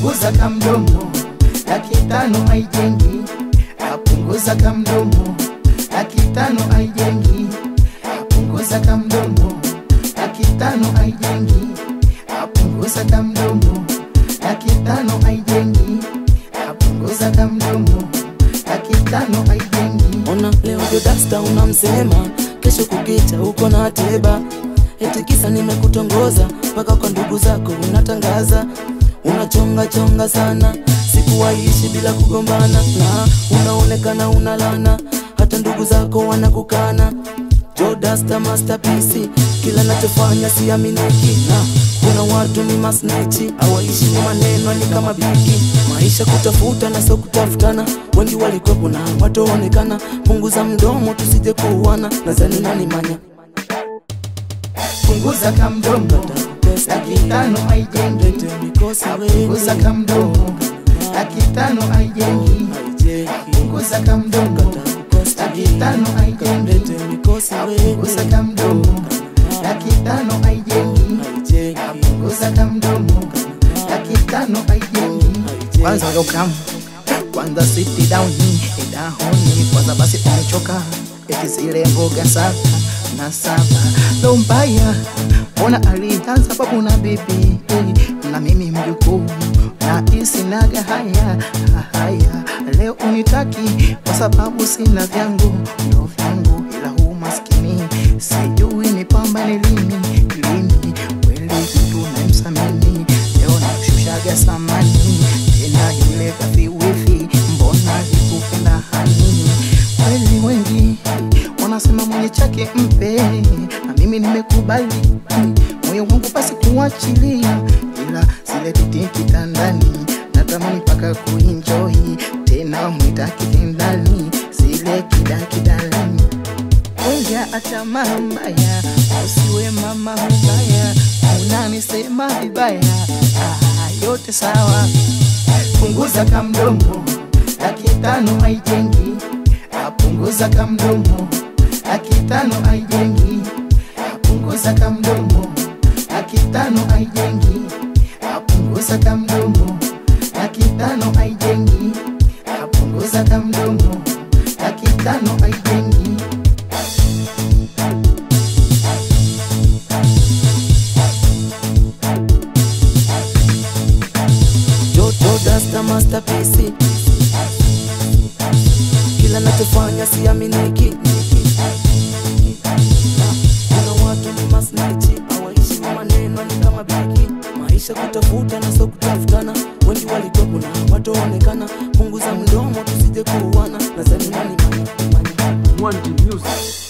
Punguza kamdomo, 500 haijengi. Punguza kamdomo, 500 haijengi. Punguza kamdomo, 500 haijengi. Punguza kamdomo, 500 haijengi. Punguza kamdomo, 500 haijengi. Ona leo Jodasta unamsema, kesho kukicha uko na teba. Eti kisa nimekutongoza, mpaka kwa ndugu zako unatangaza. Unachonga chonga sana, sikuwaishi bila kugombana. Na unaonekana unalana, hata ndugu zako wanakukana. Jodasta masterpiece, kila nachofanya siaminiki. Na kuna watu ni masnechi, hawaishi ni maneno ni kama biki. Maisha kutafuta na sio kutafutana, wengi walikuwepo na wataonekana. Punguza mdomo tusije kuuana, nadhani nani manya. Punguza kamdomo, 500 haijengi. Punguza kamdomo, 500 haijengi. Punguza kamdomo, 500 haijengi. Punguza kamdomo, 500 haijengi. Punguza kamdomo, 500 haijengi. Kwanza welcome, kwanza sit down, kwanza basi umechoka. Eti zile mboga saba na saba ndo mbaya. Ona alianza babu na bibi, na mimi mjukuu na isinaga haya. Leo unitaki kwa sababu sina vyangu, ndo vyangu ila huu maskini. Sijui nipambane lini, kweli mtu na msamini. Leo nakushushaga samani, tena yule kafi wifi, mbona likupenda hani. Kweli wengi wanasema mwenye chake mpe, na mimi nimekubali. Moyo wangu basi kuachilia, ila zile titi kitandani natamani paka kuenjoy. Tena unitaki ndani, zile kidalani. Oya acha mambaya, usiwe mama mbaya. Unanisema vibaya, yote sawa. Punguza kamdomo, 500 haijengi. Punguza kamdomo, 500 haijengi. Punguza kamdomo, 500 haijengi. Punguza kamdomo, 500 haijengi. Punguza kamdomo, 500 haijengi. Jodasta masterpiece, kila nachofanya siaminiki. Kuna watu ni masnechi, hawaishi ni maneno ni kama biki. Maisha kutafuta na sio kutafutana, wengi walikuwepo na wataonekana. Punguza mdomo tusije kuuana, nadhani nani manya. One Music.